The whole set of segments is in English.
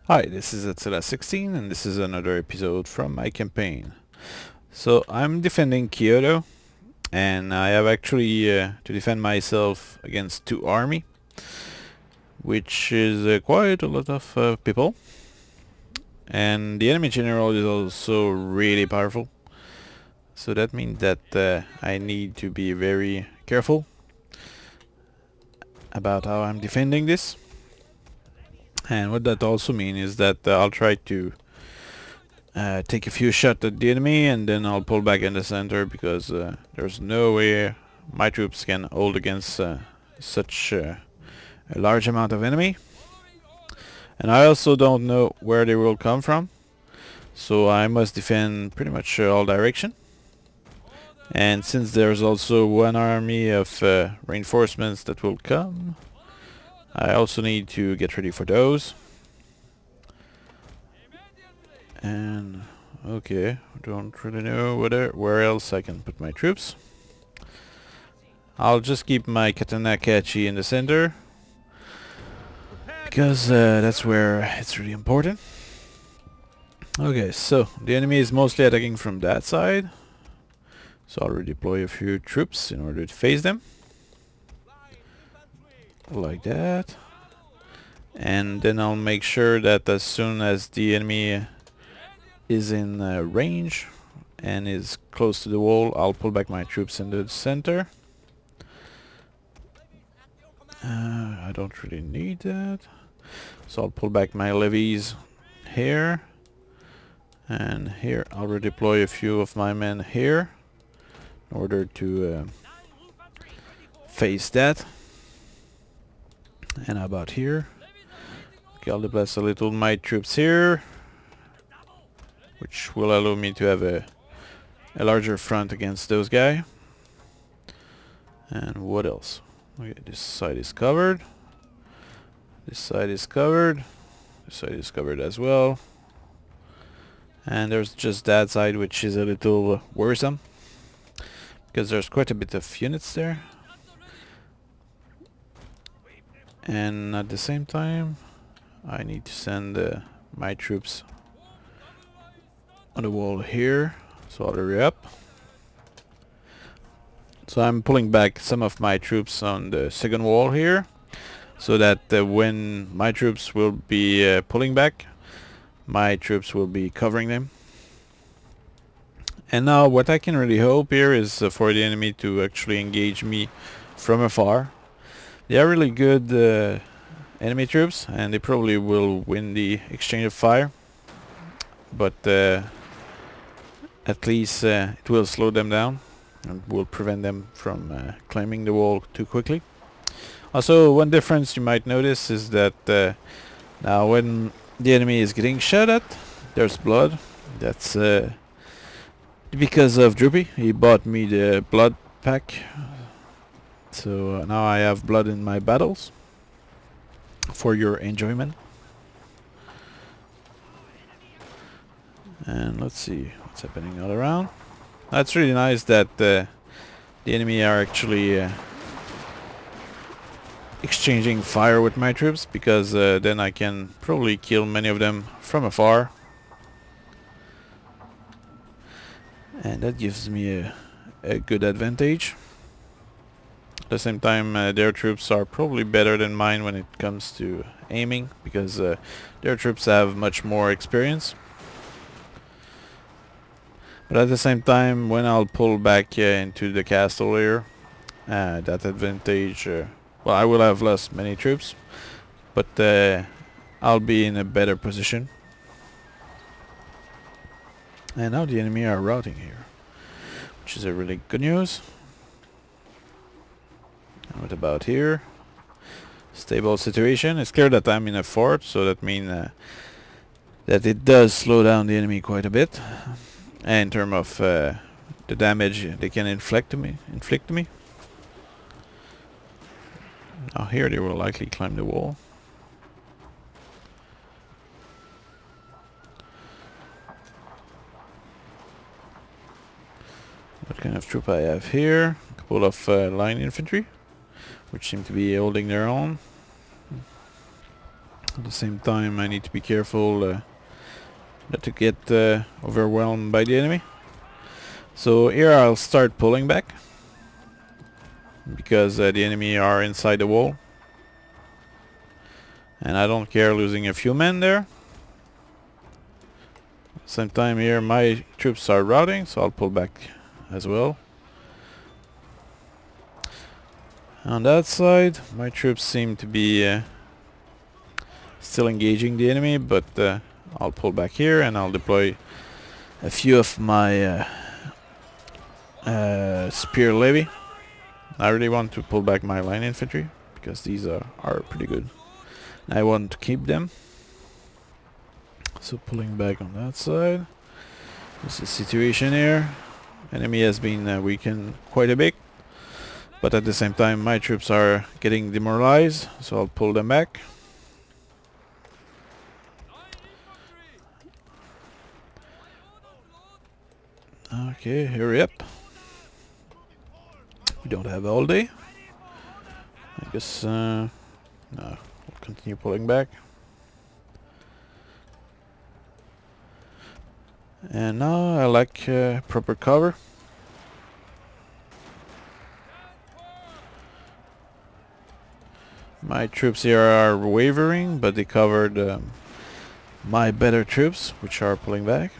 Hi, this is Attila 16 and this is another episode from my campaign. So I'm defending Kyoto and I have actually to defend myself against two army, which is quite a lot of people, and the enemy general is also really powerful. So that means that I need to be very careful about how I'm defending this. And what that also means is that I'll try to take a few shots at the enemy and then I'll pull back in the center because there's no way my troops can hold against such a large amount of enemy. And I also don't know where they will come from, so I must defend pretty much all direction. And since there's also one army of reinforcements that will come, I also need to get ready for those. And okay, don't really know where else I can put my troops. I'll just keep my Katana Kachi in the center because that's where it's really important. Okay, so the enemy is mostly attacking from that side, so I'll redeploy a few troops in order to face them, like that. And then I'll make sure that as soon as the enemy is in range and is close to the wall, I'll pull back my troops into the center. I don't really need that, so I'll pull back my levies here, and here I'll redeploy a few of my men here in order to face that. And how about here? Okay, I'll deploy a little my troops here, which will allow me to have a larger front against those guys. And what else? Okay, this side is covered. This side is covered. This side is covered as well. And there's just that side, which is a little worrisome because there's quite a bit of units there. And at the same time, I need to send my troops on the wall here, so I'll hurry up. So I'm pulling back some of my troops on the second wall here, so that when my troops will be pulling back, my troops will be covering them. And now what I can really hope here is for the enemy to actually engage me from afar. They are really good enemy troops, and they probably will win the exchange of fire, but at least it will slow them down and will prevent them from climbing the wall too quickly. Also, one difference you might notice is that now when the enemy is getting shot at, there's blood. That's because of Droopy. He bought me the blood pack, so now I have blood in my battles for your enjoyment. And let's see what's happening all around. That's really nice that the enemy are actually exchanging fire with my troops, because then I can probably kill many of them from afar. And that gives me a good advantage. At the same time, their troops are probably better than mine when it comes to aiming, because their troops have much more experience. But at the same time, when I'll pull back into the castle here, that advantage, well, I will have lost many troops, but I'll be in a better position. And now the enemy are routing here, which is a really good news. And what about here? Stable situation. It's clear that I'm in a fort, so that means that it does slow down the enemy quite a bit. And in terms of the damage they can inflict to me. Now here they will likely climb the wall. What kind of troop I have here? A couple of line infantry, which seem to be holding their own. At the same time, I need to be careful not to get overwhelmed by the enemy. So here I'll start pulling back, because the enemy are inside the wall. And I don't care losing a few men there. At the same time here my troops are routing, so I'll pull back as well. On that side, my troops seem to be still engaging the enemy, but I'll pull back here and I'll deploy a few of my spear levy. I really want to pull back my line infantry because these are pretty good. I want to keep them. So pulling back on that side. This is the situation here. Enemy has been weakened quite a bit, but at the same time my troops are getting demoralized, so I'll pull them back. Okay, hurry up. We don't have all day. I guess no, we'll continue pulling back. And now I like proper cover. My troops here are wavering, but they covered my better troops, which are pulling back.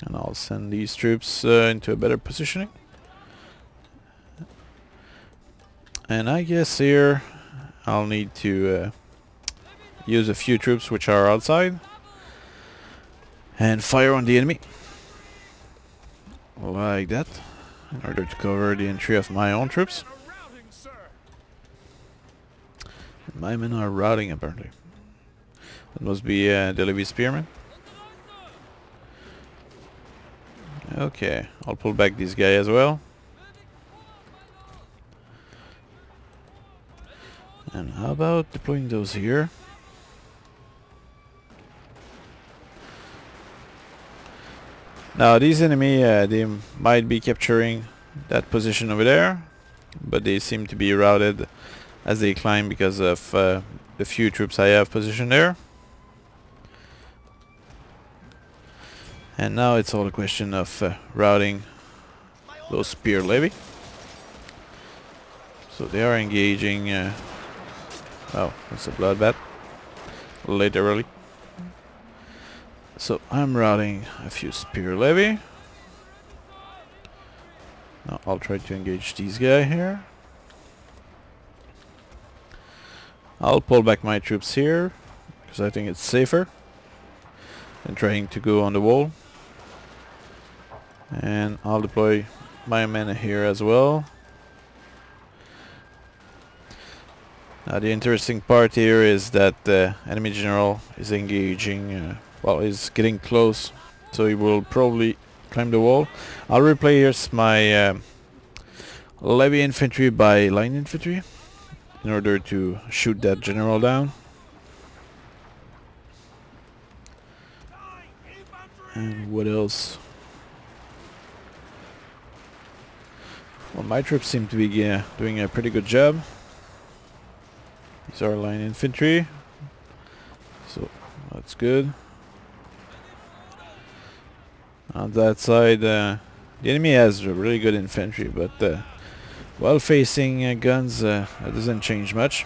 And I'll send these troops into a better positioning. And I guess here I'll need to use a few troops which are outside and fire on the enemy like that, in order to cover the entry of my own troops. My men are routing apparently. That must be the Levy Spearmen. Okay, I'll pull back this guy as well. And how about deploying those here? Now these enemy, they might be capturing that position over there, but they seem to be routed as they climb because of the few troops I have positioned there. And now it's all a question of routing those spear levy. So they are engaging. Oh, it's a bloodbath, literally. So I'm routing a few spear levy. Now I'll try to engage these guys here. I'll pull back my troops here because I think it's safer than trying to go on the wall. And I'll deploy my men here as well. Now the interesting part here is that the enemy general is engaging, well, is getting close, so he will probably climb the wall. I'll replace my levy infantry by line infantry in order to shoot that general down. And what else? Well, my troops seem to be doing a pretty good job. These are line infantry, so that's good. On that side, the enemy has really good infantry, but while facing guns, it doesn't change much.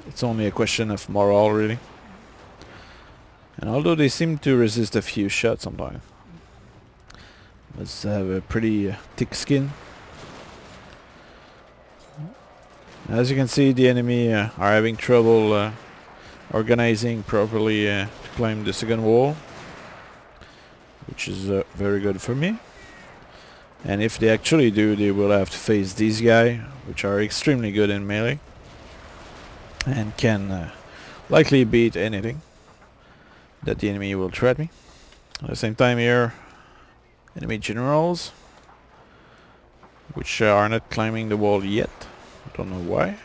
It's only a question of morale, really. And although they seem to resist a few shots sometimes, must have a pretty thick skin. As you can see, the enemy are having trouble organizing properly to climb the second wall, which is very good for me. And if they actually do, they will have to face these guys, which are extremely good in melee and can likely beat anything that the enemy will threat me. At the same time here, enemy generals, which are not climbing the wall yet. I don't know why.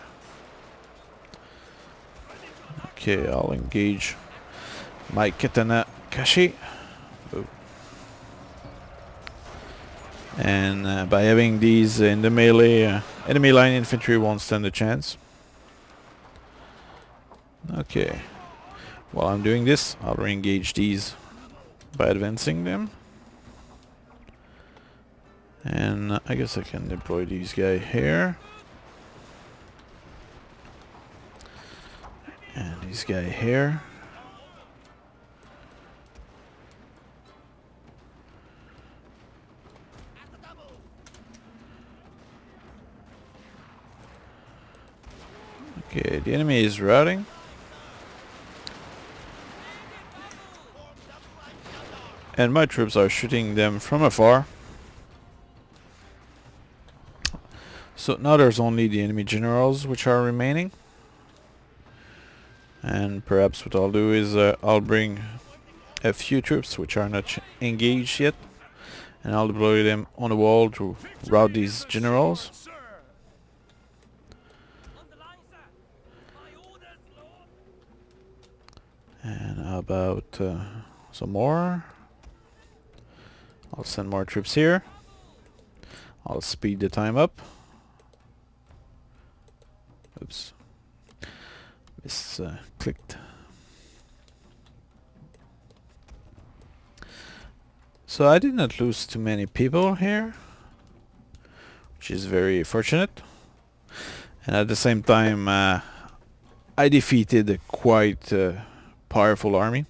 Okay, I'll engage my katana kashi. Oh. And by having these in the melee, enemy line infantry won't stand a chance. Okay. While I'm doing this, I'll re-engage these by advancing them. And I guess I can deploy these guys here. And this guy here. Okay, the enemy is routing. And my troops are shooting them from afar. So now there's only the enemy generals which are remaining. And perhaps what I'll do is I'll bring a few troops which are not engaged yet. And I'll deploy them on the wall to rout these generals. And how about some more? I'll send more troops here. I'll speed the time up. Oops. Clicked. So I did not lose too many people here, which is very fortunate. And at the same time, I defeated a quite powerful army.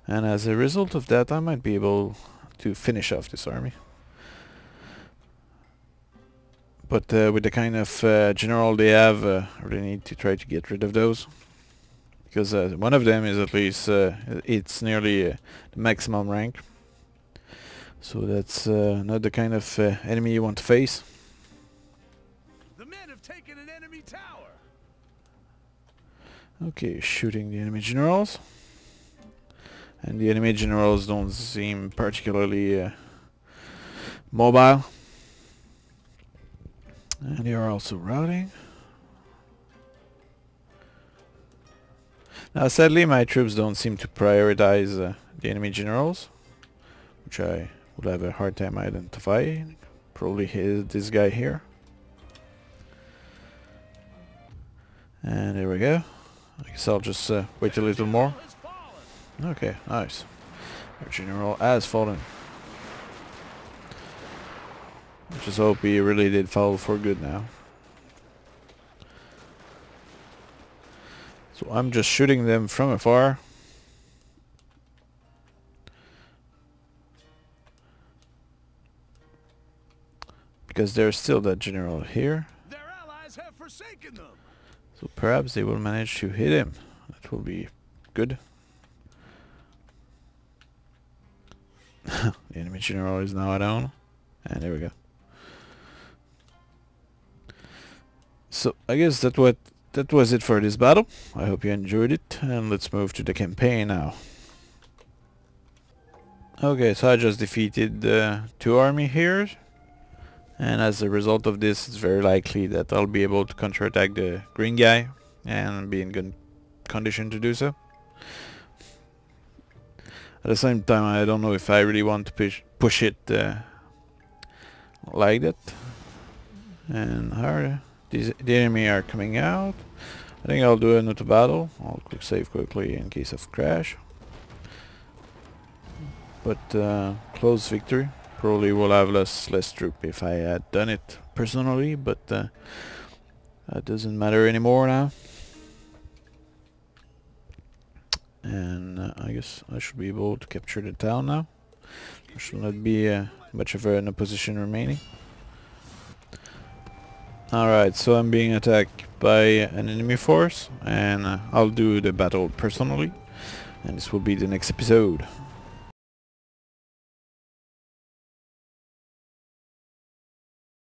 And as a result of that, I might be able to finish off this army. But with the kind of general they have, I really need to try to get rid of those. Because one of them is at least, it's nearly the maximum rank. So that's not the kind of enemy you want to face. The men have taken an enemy tower. Okay, shooting the enemy generals. And the enemy generals don't seem particularly mobile. And they are also routing. Now sadly my troops don't seem to prioritize the enemy generals, which I would have a hard time identifying. Probably this guy here. And there we go. I guess I'll just wait a little more. Okay, nice. Our general has fallen. I just hope he really did fall for good now. So I'm just shooting them from afar. Because there's still that general here. Their allies have forsaken them. So perhaps they will manage to hit him. That will be good. The enemy general is now down. And there we go. So I guess that was it for this battle. I hope you enjoyed it, and let's move to the campaign now. Okay, so I just defeated 2 army here, and as a result of this, it's very likely that I'll be able to counterattack the green guy and be in good condition to do so. At the same time, I don't know if I really want to push it like that. And the enemy are coming out. I think I'll do another battle. I'll quick save quickly in case of crash. But close victory. Probably will have less troop if I had done it personally, but that doesn't matter anymore now. And I guess I should be able to capture the town now. There should not be much of an opposition remaining. Alright, so I'm being attacked by an enemy force, and I'll do the battle personally, and this will be the next episode.